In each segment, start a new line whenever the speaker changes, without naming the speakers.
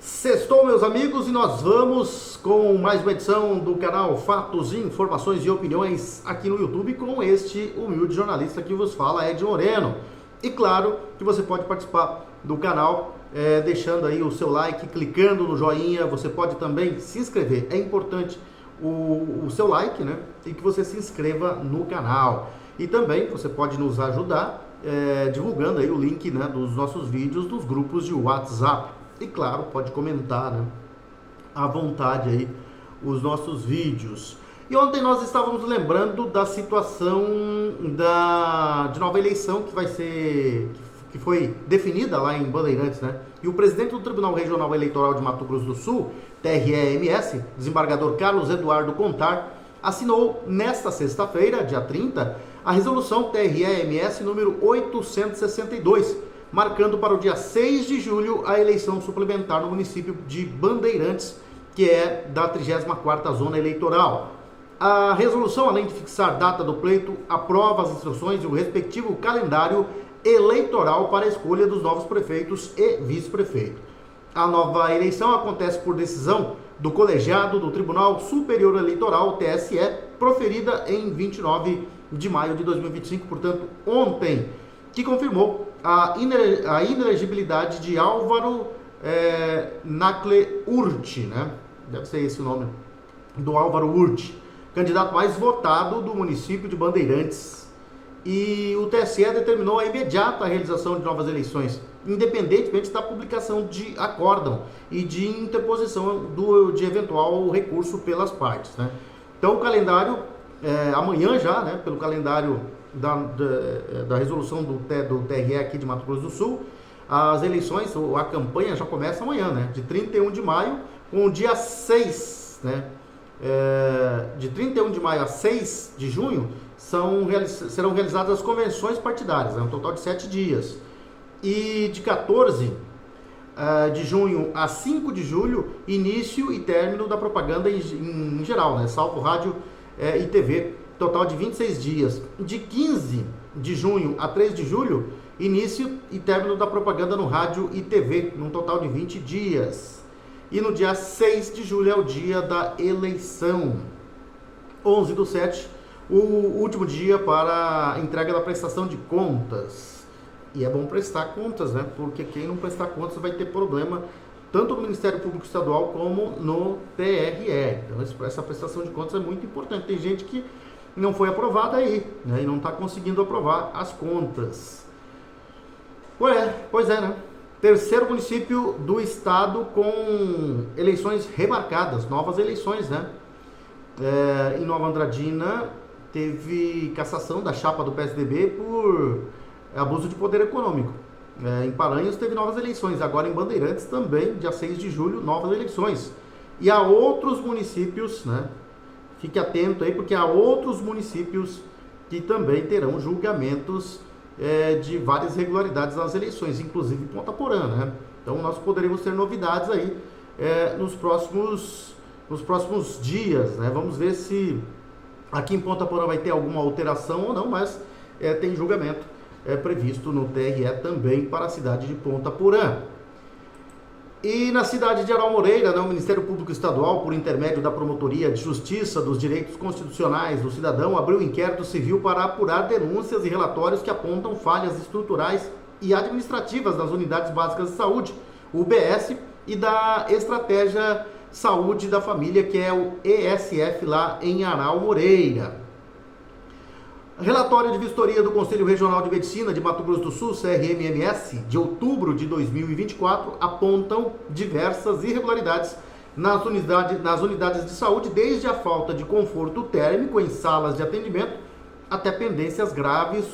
Sextou, meus amigos, e nós vamos com mais uma edição do canal Fatos, Informações e Opiniões aqui no YouTube com este humilde jornalista que vos fala, Ed Moreno. E claro que você pode participar do canal deixando aí o seu like, clicando no joinha. Você pode também se inscrever. É importante o seu like, né? E que você se inscreva no canal. E também você pode nos ajudar divulgando aí o link, né, dos nossos vídeos dos grupos de WhatsApp. E claro, pode comentar, né, à vontade aí os nossos vídeos. E ontem nós estávamos lembrando da situação de nova eleição que foi definida lá em Bandeirantes, né? E o presidente do Tribunal Regional Eleitoral de Mato Grosso do Sul, TRE-MS, desembargador Carlos Eduardo Contar, assinou nesta sexta-feira, dia 30, a resolução TRE-MS número 862, marcando para o dia 6 de julho a eleição suplementar no município de Bandeirantes, que é da 34ª Zona Eleitoral. A resolução, além de fixar data do pleito, aprova as instruções e o respectivo calendário eleitoral para a escolha dos novos prefeitos e vice-prefeito. A nova eleição acontece por decisão do colegiado do Tribunal Superior Eleitoral, TSE, proferida em 29 de maio de 2025, portanto, ontem, que confirmou a inelegibilidade de Álvaro Nacle Urti, né? Deve ser esse o nome do Álvaro Urti, candidato mais votado do município de Bandeirantes. E o TSE determinou a imediata realização de novas eleições, independentemente da publicação de acórdão e de interposição de eventual recurso pelas partes, né? Então o calendário, amanhã já, né, pelo calendário da resolução do TRE aqui de Mato Grosso do Sul, as eleições, a campanha já começa amanhã, né, de 31 de maio, com o dia 6, né, de 31 de maio a 6 de junho, serão realizadas as convenções partidárias, né, um total de 7 dias, e de 14 de junho a 5 de julho, início e término da propaganda em geral, né, salvo rádio e TV, total de 26 dias. De 15 de junho a 3 de julho, início e término da propaganda no rádio e TV, num total de 20 dias. E no dia 6 de julho é o dia da eleição. 11/7, o último dia para a entrega da prestação de contas. E é bom prestar contas, né? Porque quem não prestar contas vai ter problema tanto no Ministério Público Estadual como no TRE. Então essa prestação de contas é muito importante. Tem gente que não foi aprovada aí, né, e não está conseguindo aprovar as contas. Pois é, né? Terceiro município do estado com eleições remarcadas, novas eleições, né? Em Nova Andradina teve cassação da chapa do PSDB por abuso de poder econômico. Em Paranhos teve novas eleições, agora em Bandeirantes também, dia 6 de julho, novas eleições. E há outros municípios, né? Fique atento aí, porque há outros municípios que também terão julgamentos de várias irregularidades nas eleições, inclusive Ponta Porã, né? Então nós poderemos ter novidades aí nos próximos dias, né? Vamos ver se aqui em Ponta Porã vai ter alguma alteração ou não, mas tem julgamento previsto no TRE também para a cidade de Ponta Porã. E na cidade de Aral Moreira, né, o Ministério Público Estadual, por intermédio da Promotoria de Justiça dos Direitos Constitucionais do Cidadão, abriu inquérito civil para apurar denúncias e relatórios que apontam falhas estruturais e administrativas das Unidades Básicas de Saúde, UBS, e da Estratégia Saúde da Família, que é o ESF, lá em Aral Moreira. Relatório de vistoria do Conselho Regional de Medicina de Mato Grosso do Sul, CRMMS, de outubro de 2024, apontam diversas irregularidades nas unidades de saúde, desde a falta de conforto térmico em salas de atendimento até pendências graves,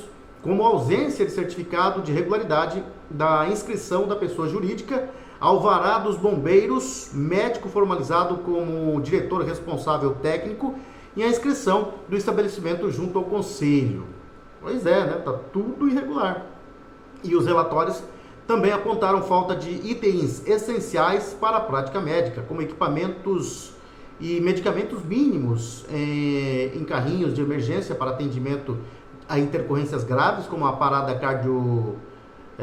como a ausência de certificado de regularidade da inscrição da pessoa jurídica, alvará dos bombeiros, médico formalizado como diretor responsável técnico, e a inscrição do estabelecimento junto ao conselho. Pois é, né? Tá tudo irregular. E os relatórios também apontaram falta de itens essenciais para a prática médica, como equipamentos e medicamentos mínimos em carrinhos de emergência para atendimento a intercorrências graves, como a parada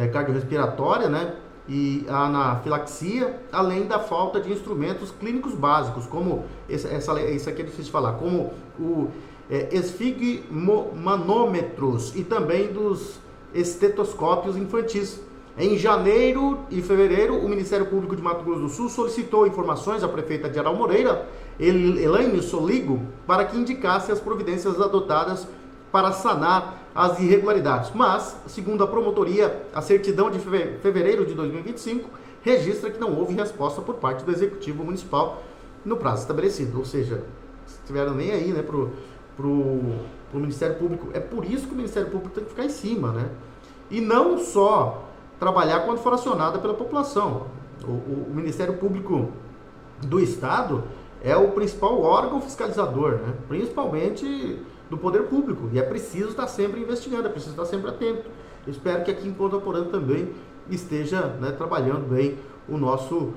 cardiorrespiratória, né? e a anafilaxia, além da falta de instrumentos clínicos básicos, como isso aqui é difícil de falar, como o esfigmomanômetros e também dos estetoscópios infantis. Em janeiro e fevereiro, o Ministério Público de Mato Grosso do Sul solicitou informações à prefeita de Aral Moreira, Elaine Soligo, para que indicasse as providências adotadas para sanar as irregularidades. Mas, segundo a promotoria, a certidão de fevereiro de 2025 registra que não houve resposta por parte do Executivo Municipal no prazo estabelecido. Ou seja, estiveram nem aí, né, pro Ministério Público. É por isso que o Ministério Público tem que ficar em cima, né? E não só trabalhar quando for acionada pela população. O Ministério Público do Estado é o principal órgão fiscalizador, né? Principalmente do poder público. E é preciso estar sempre investigando, é preciso estar sempre atento. Eu espero que aqui em Ponta Porã também esteja, né, trabalhando bem o nosso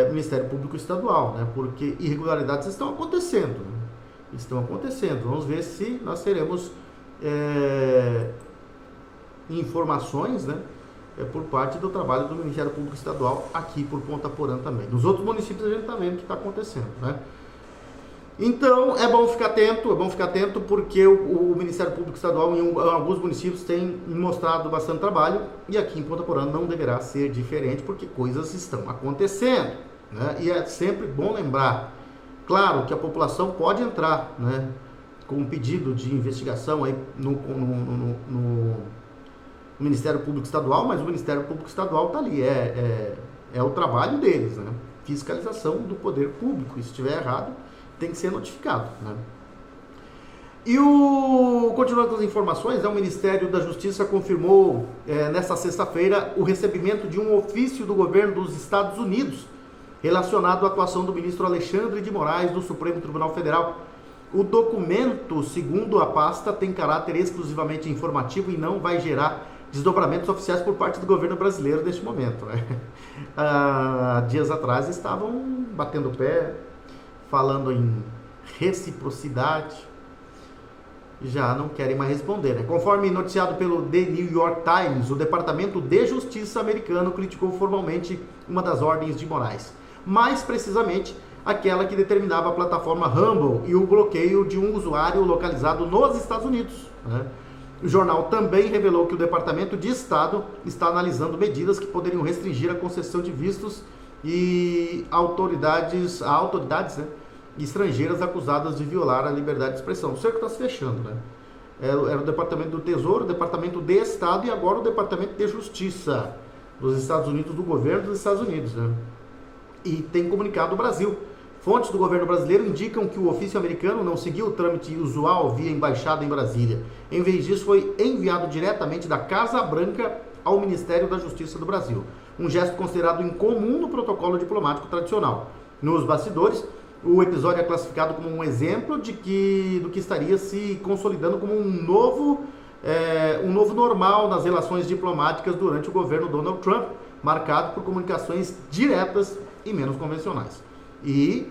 Ministério Público Estadual, né? Porque irregularidades estão acontecendo, né? Estão acontecendo. Vamos ver se nós teremos informações, né, por parte do trabalho do Ministério Público Estadual aqui por Ponta Porã também. Nos outros municípios a gente está vendo o que está acontecendo, né? Então é bom ficar atento porque o Ministério Público Estadual em alguns municípios tem mostrado bastante trabalho e aqui em Ponta Porã não deverá ser diferente porque coisas estão acontecendo, né? E é sempre bom lembrar, claro, que a população pode entrar, né, com um pedido de investigação aí no Ministério Público Estadual, mas o Ministério Público Estadual está ali, é o trabalho deles, né? Fiscalização do poder público. E se estiver errado, tem que ser notificado, né? E continuando com as informações, o Ministério da Justiça confirmou nesta sexta-feira o recebimento de um ofício do governo dos Estados Unidos relacionado à atuação do ministro Alexandre de Moraes do Supremo Tribunal Federal. O documento, segundo a pasta, tem caráter exclusivamente informativo e não vai gerar desdobramentos oficiais por parte do governo brasileiro neste momento, né? Dias atrás estavam batendo o pé, falando em reciprocidade, já não querem mais responder, né? Conforme noticiado pelo The New York Times, o Departamento de Justiça americano criticou formalmente uma das ordens de Moraes, mais precisamente aquela que determinava a plataforma Rumble e o bloqueio de um usuário localizado nos Estados Unidos, né? O jornal também revelou que o Departamento de Estado está analisando medidas que poderiam restringir a concessão de vistos e autoridades, né, estrangeiras acusadas de violar a liberdade de expressão. O cerco está se fechando, né? Era o Departamento do Tesouro, o Departamento de Estado e agora o Departamento de Justiça dos Estados Unidos, do governo dos Estados Unidos, né? E tem comunicado o Brasil. Fontes do governo brasileiro indicam que o ofício americano não seguiu o trâmite usual via embaixada em Brasília. Em vez disso, foi enviado diretamente da Casa Branca ao Ministério da Justiça do Brasil. Um gesto considerado incomum no protocolo diplomático tradicional. Nos bastidores, o episódio é classificado como um exemplo do que estaria se consolidando como um novo normal nas relações diplomáticas durante o governo Donald Trump, marcado por comunicações diretas e menos convencionais. E,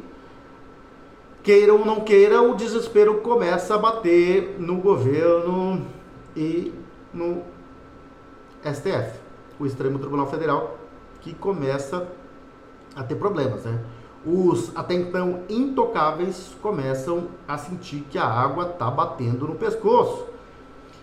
queira ou não queira, o desespero começa a bater no governo e no STF, o Supremo Tribunal Federal, que começa a ter problemas, né? Os até então intocáveis começam a sentir que a água está batendo no pescoço.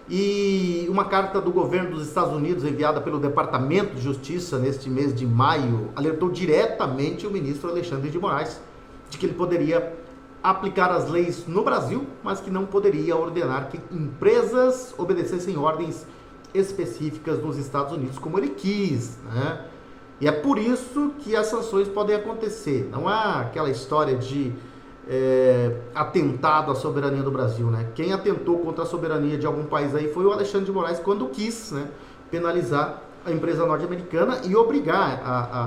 E uma carta do governo dos Estados Unidos, enviada pelo Departamento de Justiça neste mês de maio, alertou diretamente o ministro Alexandre de Moraes de que ele poderia aplicar as leis no Brasil, mas que não poderia ordenar que empresas obedecessem ordens específicas nos Estados Unidos como ele quis, né? E é por isso que as sanções podem acontecer. Não há aquela história de atentado à soberania do Brasil, né? Quem atentou contra a soberania de algum país aí foi o Alexandre de Moraes quando quis, né, penalizar a empresa norte-americana e obrigar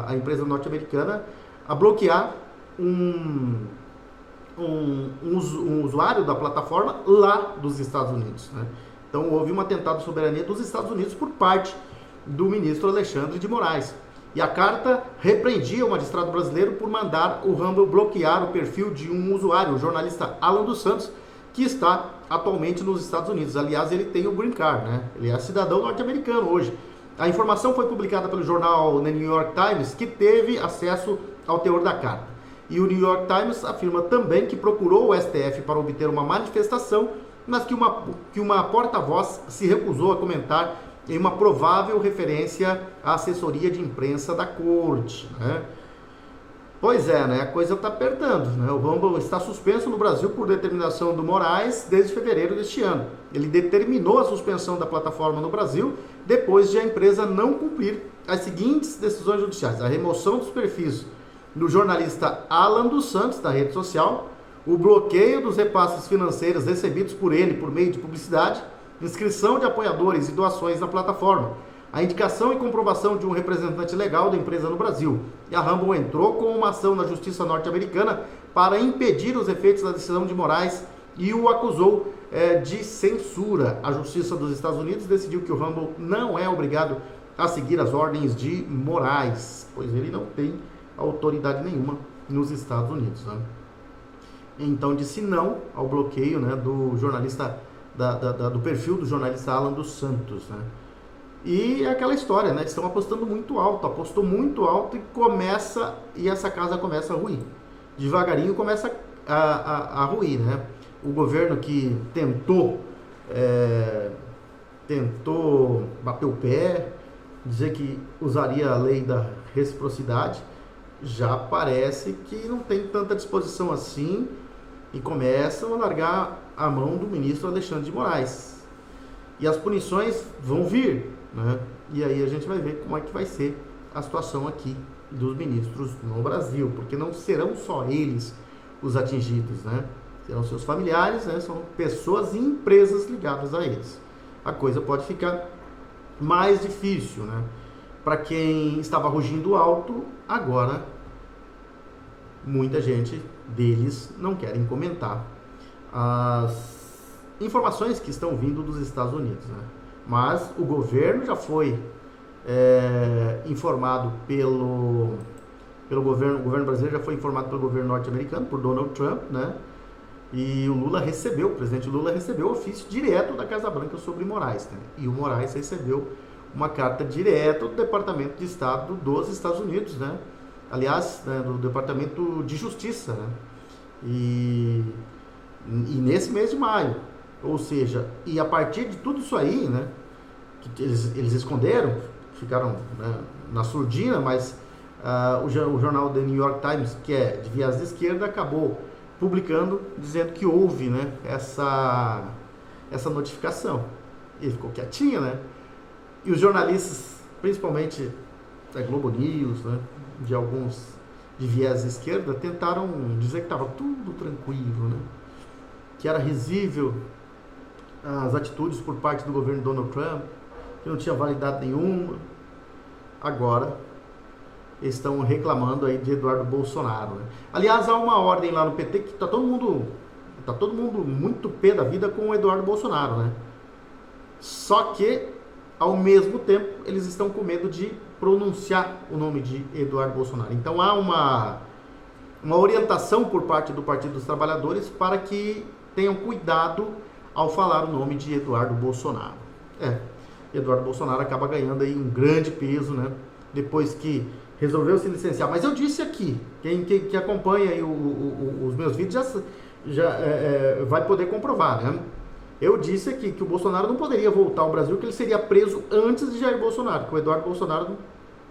a empresa norte-americana a bloquear um usuário da plataforma lá dos Estados Unidos, né? Então houve um atentado à soberania dos Estados Unidos por parte do ministro Alexandre de Moraes. E a carta repreendia o magistrado brasileiro por mandar o Rumble bloquear o perfil de um usuário, o jornalista Alan dos Santos, que está atualmente nos Estados Unidos. Aliás, ele tem o Green Card, né? Ele é cidadão norte-americano hoje. A informação foi publicada pelo jornal The New York Times, que teve acesso ao teor da carta. E o New York Times afirma também que procurou o STF para obter uma manifestação, mas que uma porta-voz se recusou a comentar em uma provável referência à assessoria de imprensa da corte, né? Pois é, né? A coisa está apertando, né? O Rumble está suspenso no Brasil por determinação do Moraes desde fevereiro deste ano. Ele determinou a suspensão da plataforma no Brasil depois de a empresa não cumprir as seguintes decisões judiciais: a remoção dos perfis do jornalista Alan dos Santos da rede social, o bloqueio dos repasses financeiros recebidos por ele por meio de publicidade, inscrição de apoiadores e doações na plataforma, a indicação e comprovação de um representante legal da empresa no Brasil. E a Rumble entrou com uma ação na justiça norte-americana para impedir os efeitos da decisão de Moraes e o acusou de censura. A justiça dos Estados Unidos decidiu que o Rumble não é obrigado a seguir as ordens de Moraes, pois ele não tem autoridade nenhuma nos Estados Unidos, né? Então disse não ao bloqueio, né, do jornalista, do perfil do jornalista Alan dos Santos, né? E é aquela história, né? Estão apostando muito alto, apostou muito alto e essa casa começa a ruir. Devagarinho começa a ruir, né? O governo que tentou bater o pé, dizer que usaria a lei da reciprocidade, já parece que não tem tanta disposição assim e começam a largar a mão do ministro Alexandre de Moraes. E as punições vão vir, né? E aí a gente vai ver como é que vai ser a situação aqui dos ministros no Brasil, porque não serão só eles os atingidos, né? Serão seus familiares, né? São pessoas e empresas ligadas a eles. A coisa pode ficar mais difícil, né? Para quem estava rugindo alto, agora muita gente deles não querem comentar as informações que estão vindo dos Estados Unidos, né? Mas o governo já foi informado pelo governo brasileiro, já foi informado pelo governo norte-americano, por Donald Trump, né? E o presidente Lula recebeu ofício direto da Casa Branca sobre Moraes, né? E o Moraes recebeu uma carta direta do Departamento de Estado dos Estados Unidos, né? Aliás, né, do Departamento de Justiça, né? E nesse mês de maio, ou seja, e a partir de tudo isso aí, né, que eles esconderam, ficaram, né, na surdina, mas o jornal The New York Times, que é de viés de esquerda, acabou publicando, dizendo que houve, né, essa notificação. E ficou quietinho, né? E os jornalistas, principalmente da Globo News, né, de alguns de viés de esquerda, tentaram dizer que estava tudo tranquilo, né? Que era risível as atitudes por parte do governo Donald Trump, que não tinha validade nenhuma. Agora estão reclamando aí de Eduardo Bolsonaro, né? Aliás, há uma ordem lá no PT que tá todo mundo muito pé da vida com o Eduardo Bolsonaro, né? Só que, ao mesmo tempo, eles estão com medo de pronunciar o nome de Eduardo Bolsonaro. Então há uma orientação por parte do Partido dos Trabalhadores para que tenham cuidado ao falar o nome de Eduardo Bolsonaro. Eduardo Bolsonaro acaba ganhando aí um grande peso, né? Depois que resolveu se licenciar. Mas eu disse aqui, quem acompanha aí os meus vídeos já vai poder comprovar, né? Eu disse aqui que o Bolsonaro não poderia voltar ao Brasil, que ele seria preso antes de Jair Bolsonaro, que o Eduardo Bolsonaro,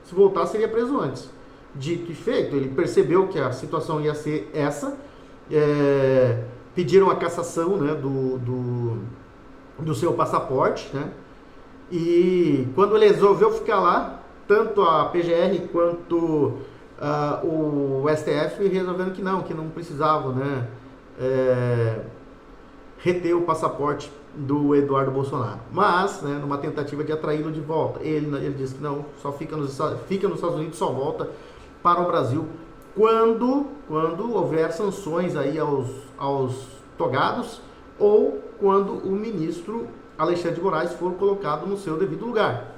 se voltar, seria preso antes. Dito e feito, ele percebeu que a situação ia ser essa, pediram a cassação, né, do seu passaporte, né? E quando ele resolveu ficar lá, tanto a PGR quanto o STF resolveram que não precisavam, né, reter o passaporte do Eduardo Bolsonaro. Mas, né, numa tentativa de atraí-lo de volta, ele disse que não, só fica nos Estados Unidos, só volta para o Brasil quando houver sanções aí aos togados ou quando o ministro Alexandre de Moraes for colocado no seu devido lugar.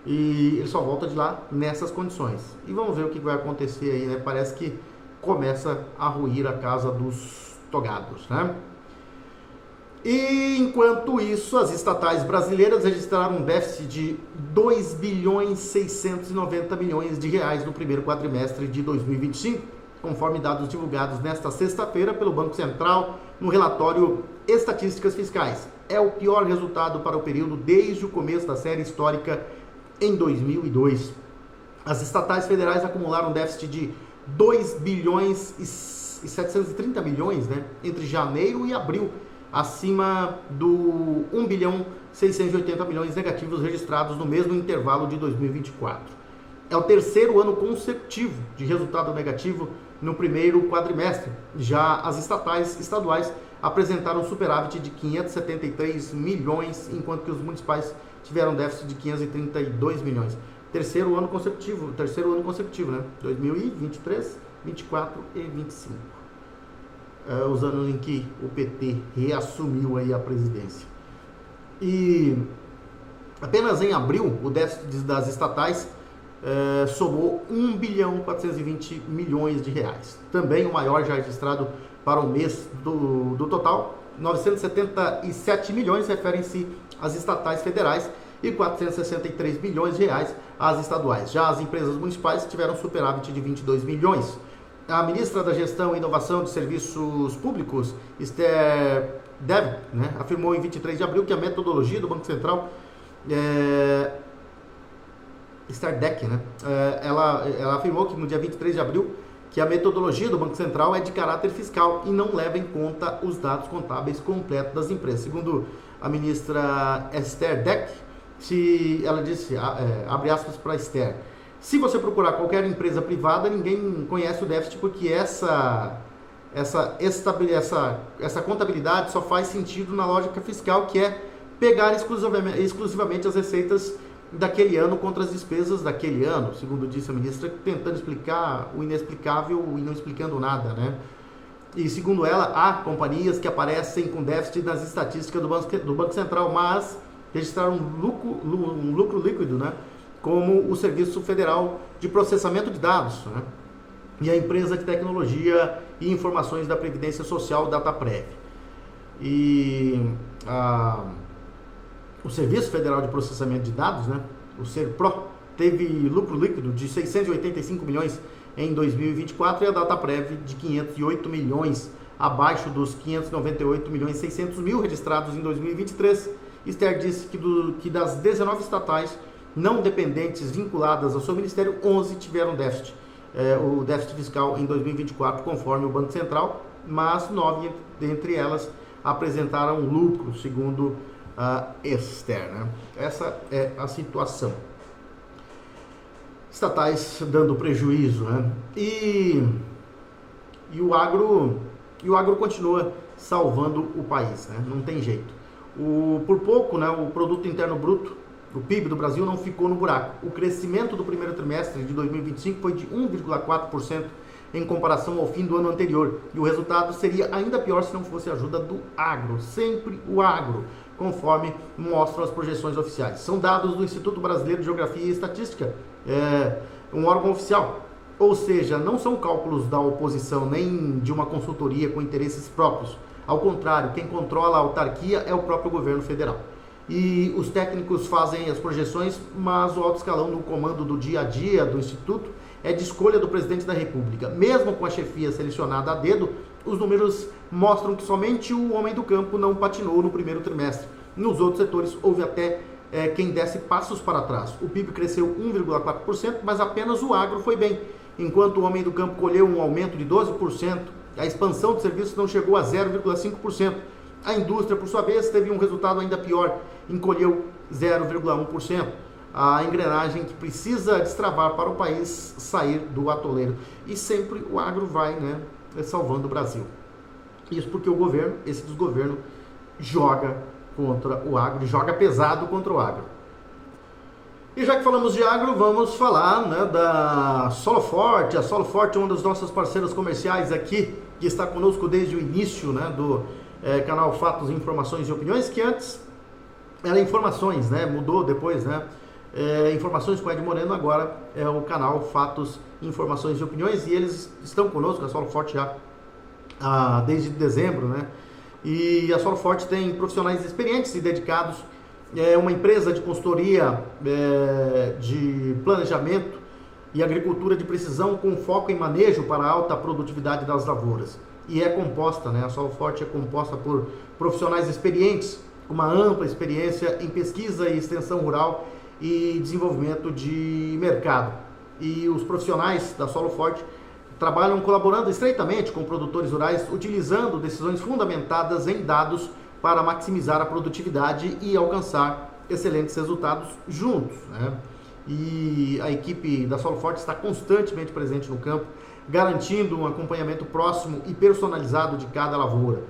E ele só volta de lá nessas condições. E vamos ver o que vai acontecer aí, né? Parece que começa a ruir a casa dos togados, né? E enquanto isso, as estatais brasileiras registraram um déficit de 2 bilhões 690 milhões de reais no primeiro quadrimestre de 2025, conforme dados divulgados nesta sexta-feira pelo Banco Central no relatório Estatísticas Fiscais. É o pior resultado para o período desde o começo da série histórica em 2002. As estatais federais acumularam um déficit de 2 bilhões e 730 milhões, né, entre janeiro e abril, acima do 1 bilhão 680 milhões negativos registrados no mesmo intervalo de 2024. É o terceiro ano consecutivo de resultado negativo no primeiro quadrimestre. Já as estaduais apresentaram superávit de 573 milhões, enquanto que os municipais tiveram déficit de 532 milhões. Terceiro ano consecutivo, né? 2023, 24 e 25. Os anos em que o PT reassumiu aí a presidência. E apenas em abril, o déficit das estatais somou 1 bilhão 420 milhões de reais. Também o maior já registrado para o mês do total. 977 milhões referem-se às estatais federais e 463 milhões de reais às estaduais. Já as empresas municipais tiveram superávit de 22 milhões. A ministra da Gestão e Inovação de Serviços Públicos, Esther Deck, né, afirmou em 23 de abril que a metodologia do Banco Central Esther Deck, né, ela afirmou que no dia 23 de abril que a metodologia do Banco Central é de caráter fiscal e não leva em conta os dados contábeis completos das empresas. Segundo a ministra Esther Deck, ela disse, abre aspas para Esther, se você procurar qualquer empresa privada, ninguém conhece o déficit porque essa contabilidade só faz sentido na lógica fiscal, que é pegar exclusivamente as receitas daquele ano contra as despesas daquele ano, segundo disse a ministra, tentando explicar o inexplicável e não explicando nada, né? E segundo ela, há companhias que aparecem com déficit nas estatísticas do Banco Central, mas registraram um lucro líquido, né? Como o Serviço Federal de Processamento de Dados, né? E a empresa de tecnologia e informações da Previdência Social, Dataprev. E o Serviço Federal de Processamento de Dados, né? O SERPRO, teve lucro líquido de 685 milhões em 2024 e a Dataprev de 508 milhões, abaixo dos 598 milhões e 600 mil registrados em 2023. Esther disse que das 19 estatais não dependentes vinculadas ao seu ministério, 11 tiveram déficit, o déficit fiscal em 2024, conforme o Banco Central, mas 9 dentre elas apresentaram lucro, segundo a Esther, né? Essa é a situação. Estatais dando prejuízo, né? E o agro continua salvando o país, né? Não tem jeito. Por pouco, né, o Produto Interno Bruto, o PIB do Brasil, não ficou no buraco. O crescimento do primeiro trimestre de 2025 foi de 1,4% em comparação ao fim do ano anterior. E o resultado seria ainda pior se não fosse a ajuda do agro. Sempre o agro, conforme mostram as projeções oficiais. São dados do Instituto Brasileiro de Geografia e Estatística, um órgão oficial. Ou seja, não são cálculos da oposição nem de uma consultoria com interesses próprios. Ao contrário, quem controla a autarquia é o próprio governo federal. E os técnicos fazem as projeções, mas o alto escalão no comando do dia a dia do Instituto é de escolha do presidente da República. Mesmo com a chefia selecionada a dedo, os números mostram que somente o homem do campo não patinou no primeiro trimestre. Nos outros setores, houve até quem desse passos para trás. O PIB cresceu 1,4%, mas apenas o agro foi bem. Enquanto o homem do campo colheu um aumento de 12%, a expansão de serviços não chegou a 0,5%. A indústria, por sua vez, teve um resultado ainda pior, encolheu 0,1%. A engrenagem que precisa destravar para o país sair do atoleiro. E sempre o agro vai, né, salvando o Brasil. Isso porque o governo, esse desgoverno, joga contra o agro, joga pesado contra o agro. E já que falamos de agro, vamos falar, né, da Soloforte. A Soloforte é uma das nossas parceiras comerciais aqui, que está conosco desde o início, né, do canal Fatos, Informações e Opiniões, que antes era Informações, né, mudou depois, né, Informações com Ed Moreno, agora é o canal Fatos, Informações e Opiniões, e eles estão conosco, a Soloforte já desde dezembro, né, E a Solo Forte tem profissionais experientes e dedicados, é uma empresa de consultoria de planejamento e agricultura de precisão com foco em manejo para a alta produtividade das lavouras. E é composta, a Solo Forte é composta por profissionais experientes, com uma ampla experiência em pesquisa e extensão rural e desenvolvimento de mercado. E os profissionais da Solo Forte trabalham colaborando estreitamente com produtores rurais, utilizando decisões fundamentadas em dados para maximizar a produtividade e alcançar excelentes resultados juntos, E a equipe da Solo Forte está constantemente presente no campo, garantindo um acompanhamento próximo e personalizado de cada lavoura.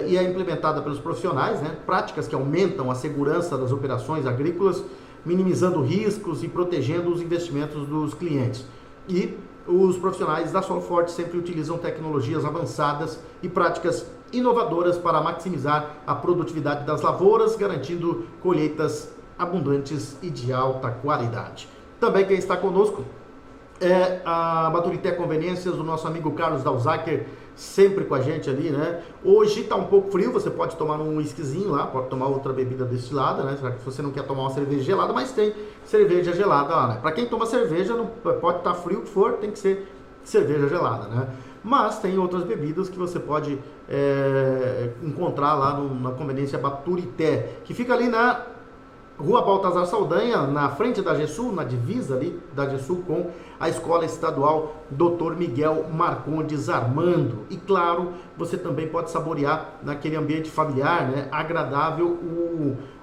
E é implementada pelos profissionais, práticas que aumentam a segurança das operações agrícolas, minimizando riscos e protegendo os investimentos dos clientes. E os profissionais da Solo Forte sempre utilizam tecnologias avançadas e práticas inovadoras para maximizar a produtividade das lavouras, garantindo colheitas abundantes e de alta qualidade. Também quem está conosco é a Baturité Conveniências, o nosso amigo Carlos Dalzacker, sempre com a gente ali, Hoje está um pouco frio, você pode tomar um whiskyzinho lá, pode tomar outra bebida destilada, Será que você não quer tomar uma cerveja gelada, mas tem cerveja gelada lá, Para quem toma cerveja, não pode estar frio que for, tem que ser cerveja gelada, Mas tem outras bebidas que você pode encontrar lá na Conveniência Baturité, que fica ali na Rua Baltazar Saldanha, na frente da GESUL, na divisa ali da GESUL com a Escola Estadual Dr. Miguel Marcondes Armando. E claro, você também pode saborear naquele ambiente familiar, agradável,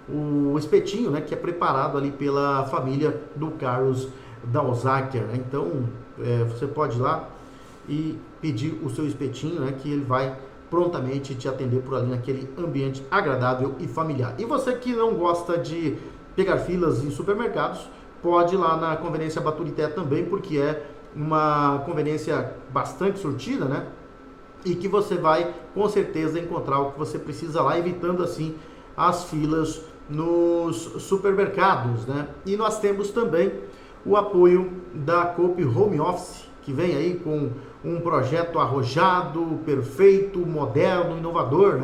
o espetinho, que é preparado ali pela família do Carlos Dalzacker. Então, você pode ir lá e pedir o seu espetinho, que ele vai prontamente te atender por ali naquele ambiente agradável e familiar. E você que não gosta de pegar filas em supermercados, pode ir lá na Conveniência Baturité também, porque é uma conveniência bastante surtida, E que você vai com certeza encontrar o que você precisa lá, evitando assim as filas nos supermercados, E nós temos também o apoio da Coop Home Office, que vem aí com um projeto arrojado, perfeito, moderno, inovador,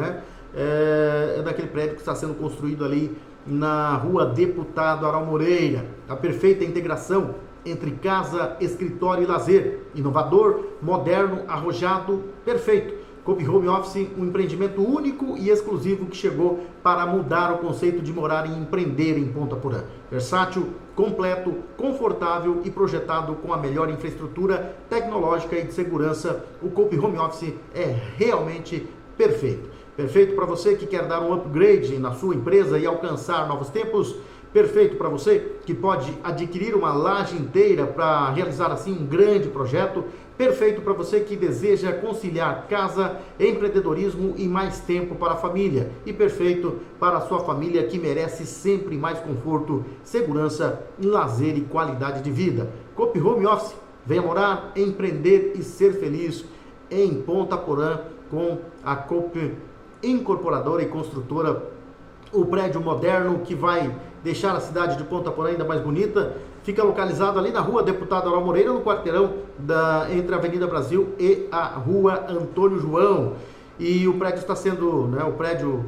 É daquele prédio que está sendo construído ali na Rua Deputado Aral Moreira. A perfeita integração entre casa, escritório e lazer. Inovador, moderno, arrojado, perfeito. Coop Home Office, um empreendimento único e exclusivo que chegou para mudar o conceito de morar e empreender em Ponta Porã. Versátil, completo, confortável e projetado com a melhor infraestrutura tecnológica e de segurança, o Coop Home Office é realmente perfeito. Perfeito para você que quer dar um upgrade na sua empresa e alcançar novos tempos. Perfeito para você que pode adquirir uma laje inteira para realizar assim um grande projeto. Perfeito para você que deseja conciliar casa, empreendedorismo e mais tempo para a família. E perfeito para a sua família que merece sempre mais conforto, segurança, lazer e qualidade de vida. Coop Home Office, venha morar, empreender e ser feliz em Ponta Porã com a Coop Incorporadora e Construtora, o prédio moderno que vai deixar a cidade de Ponta Porã ainda mais bonita. Fica localizado ali na Rua Deputado Aral Moreira, no quarteirão entre a Avenida Brasil e a Rua Antônio João. E o prédio está sendo, o prédio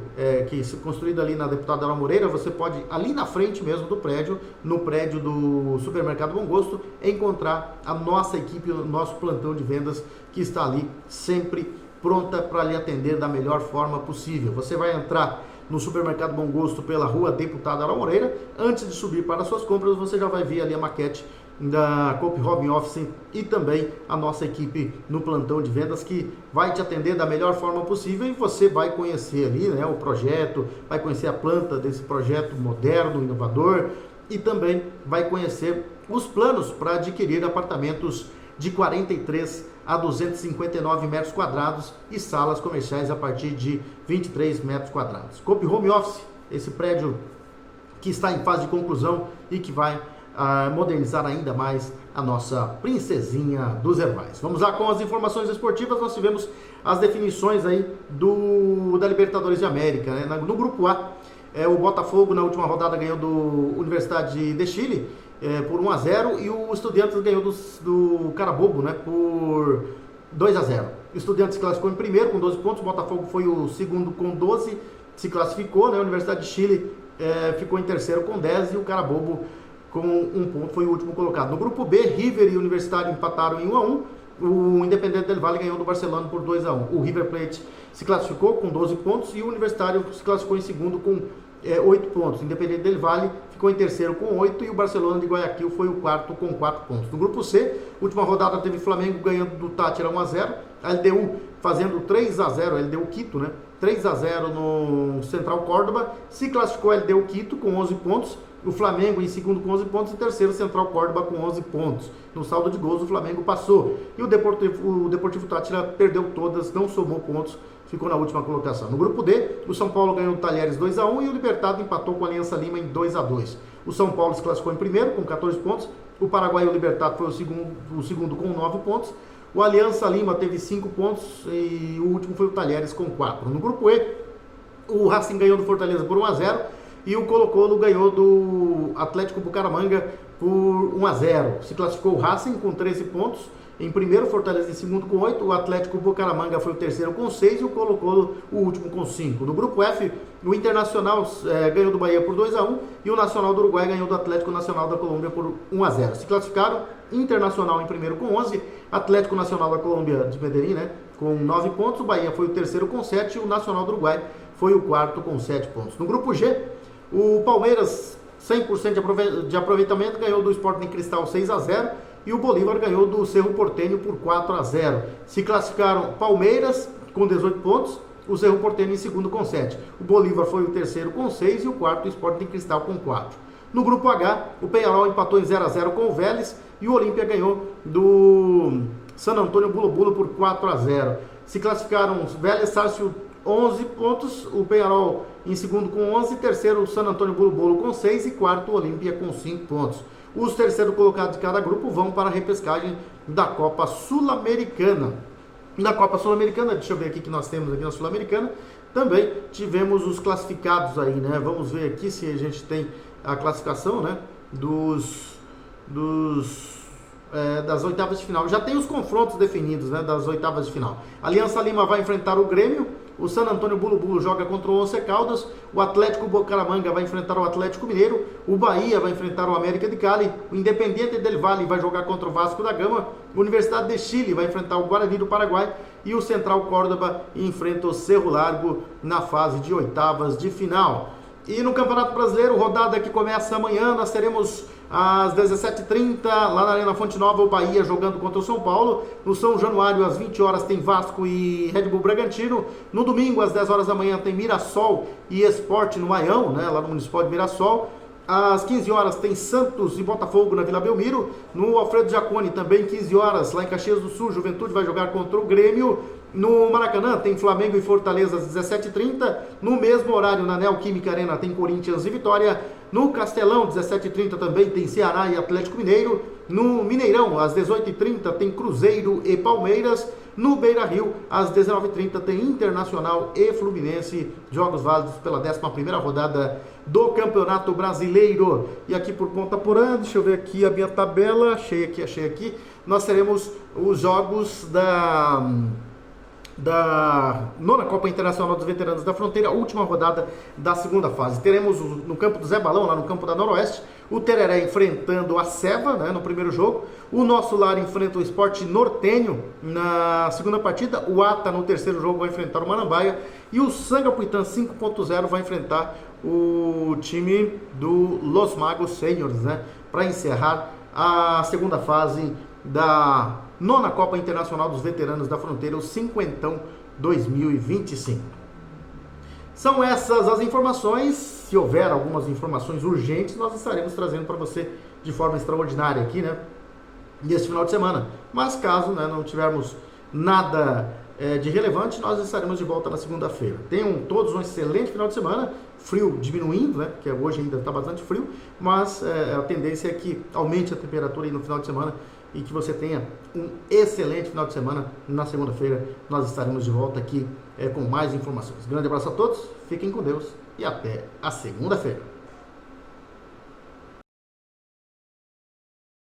que se construído ali na Deputado Aral Moreira, você pode, ali na frente mesmo do prédio, no prédio do Supermercado Bom Gosto, encontrar a nossa equipe, o nosso plantão de vendas, que está ali sempre pronta para lhe atender da melhor forma possível. Você vai entrar no Supermercado Bom Gosto pela Rua Deputado Aral Moreira. Antes de subir para as suas compras, você já vai ver ali a maquete da Coop Home Office e também a nossa equipe no plantão de vendas, que vai te atender da melhor forma possível, e você vai conhecer ali o projeto, vai conhecer a planta desse projeto moderno, inovador, e também vai conhecer os planos para adquirir apartamentos de 43 a 259 metros quadrados e salas comerciais a partir de 23 metros quadrados. Coop Home Office, esse prédio que está em fase de conclusão e que vai modernizar ainda mais a nossa princesinha dos Herbais. Vamos lá com as informações esportivas. Nós tivemos as definições aí da Libertadores de América, No grupo A, o Botafogo na última rodada ganhou do Universidade de Chile por 1-0, e o Estudiantes ganhou do Carabobo, por 2-0. Estudiantes se classificou em primeiro com 12 pontos, o Botafogo foi o segundo com 12, se classificou, né? A Universidade de Chile ficou em terceiro com 10 e o Carabobo com 1 ponto foi o último colocado. No grupo B, River e Universitário empataram em 1-1. O Independente del Valle ganhou do Barcelona por 2-1. O River Plate se classificou com 12 pontos e o Universitário se classificou em segundo com 8 pontos. O Independente del Valle ficou em terceiro com 8 e o Barcelona de Guayaquil foi o quarto com 4 pontos. No grupo C, última rodada teve Flamengo ganhando do Táchira 1-0. A LDU fazendo 3-0, LDU Quito, né? 3-0 no Central Córdoba. Se classificou a LDU Quito com 11 pontos. O Flamengo em segundo com 11 pontos e terceiro Central Córdoba com 11 pontos. No saldo de gols o Flamengo passou. E o Deportivo Táchira perdeu todas, não somou pontos, ficou na última colocação. No grupo D, o São Paulo ganhou do Talheres 2-1 e o Libertad empatou com a Aliança Lima em 2-2. O São Paulo se classificou em primeiro com 14 pontos. O Paraguai, o Libertad, foi o segundo com 9 pontos. O Aliança Lima teve 5 pontos e o último foi o Talheres com 4. No grupo E, o Racing ganhou do Fortaleza por 1-0. E o Colo-Colo ganhou do Atlético Bucaramanga por 1-0. Se classificou o Racing com 13 pontos. Em primeiro, Fortaleza em segundo com 8. O Atlético Bucaramanga foi o terceiro com 6 e o Colo-Colo o último com 5. No grupo F, o Internacional ganhou do Bahia por 2-1 e o Nacional do Uruguai ganhou do Atlético Nacional da Colômbia por 1-0. Se classificaram Internacional em primeiro com 11, Atlético Nacional da Colômbia de Medellín, né, com 9 pontos. O Bahia foi o terceiro com 7 e o Nacional do Uruguai foi o quarto com 7 pontos. No grupo G, o Palmeiras, 100% de aproveitamento, ganhou do Sporting Cristal 6-0 e o Bolívar ganhou do Cerro Porteño por 4-0. Se classificaram Palmeiras com 18 pontos, o Cerro Porteño em segundo com 7. O Bolívar foi o terceiro com 6 e o quarto o Sporting Cristal com 4. No grupo H, o Peñarol empatou em 0-0 com o Vélez e o Olímpia ganhou do San Antonio Bulo por 4-0. Se classificaram Vélez, Sarsfield 11 pontos, o Peñarol em segundo com 11, terceiro o San Antonio Bolo com 6 e quarto o Olímpia com 5 pontos. Os terceiros colocados de cada grupo vão para a repescagem da Copa Sul-Americana. Na Copa Sul-Americana, deixa eu ver aqui que nós temos aqui na Sul-Americana, também tivemos os classificados aí, né? Vamos ver aqui se a gente tem a classificação, né? Das oitavas de final. Já tem os confrontos definidos, né, das oitavas de final. Aliança Lima vai enfrentar o Grêmio, o San Antonio Bulo joga contra o Once Caldas, o Atlético Bucaramanga vai enfrentar o Atlético Mineiro, o Bahia vai enfrentar o América de Cali, o Independiente del Valle vai jogar contra o Vasco da Gama, a Universidade de Chile vai enfrentar o Guarani do Paraguai e o Central Córdoba enfrenta o Cerro Largo na fase de oitavas de final. E no Campeonato Brasileiro, rodada que começa amanhã, nós teremos às 17h30, lá na Arena Fonte Nova, o Bahia jogando contra o São Paulo. No São Januário, às 20 horas, tem Vasco e Red Bull Bragantino. No domingo, às 10 horas da manhã, tem Mirassol e Sport no Maião, né, lá no Municipal de Mirassol. Às 15 horas tem Santos e Botafogo na Vila Belmiro. No Alfredo Jaconi, também 15 horas, lá em Caxias do Sul, Juventude vai jogar contra o Grêmio. No Maracanã tem Flamengo e Fortaleza às 17h30. No mesmo horário, na Neoquímica Arena, tem Corinthians e Vitória. No Castelão, 17h30, também tem Ceará e Atlético Mineiro. No Mineirão, às 18h30, tem Cruzeiro e Palmeiras. No Beira-Rio, às 19h30, tem Internacional e Fluminense. Jogos válidos pela 11ª rodada do Campeonato Brasileiro. E aqui por conta por ano, deixa eu ver aqui a minha tabela. Achei aqui. Nós teremos os jogos da nona Copa Internacional dos Veteranos da Fronteira, a última rodada da segunda fase. Teremos no campo do Zé Balão, lá no campo da Noroeste, o Tereré enfrentando a Seva, né, no primeiro jogo. O Nosso Lar enfrenta o Sport Nortenho na segunda partida. O Ata, no terceiro jogo, vai enfrentar o Manambaia. E o Sangapuitã 5.0 vai enfrentar o time do Los Magos Seniors, né, para encerrar a segunda fase da nona Copa Internacional dos Veteranos da Fronteira, o Cinquentão 2025. São essas as informações. Se houver algumas informações urgentes, nós estaremos trazendo para você de forma extraordinária aqui, né, nesse final de semana. Mas caso, né, não tivermos nada de relevante, nós estaremos de volta na segunda-feira. Tenham todos um excelente final de semana. Frio diminuindo, né, porque hoje ainda está bastante frio, mas a tendência é que aumente a temperatura aí no final de semana e que você tenha um excelente final de semana. Na segunda-feira nós estaremos de volta aqui com mais informações. Grande abraço a todos, fiquem com Deus e até a segunda-feira.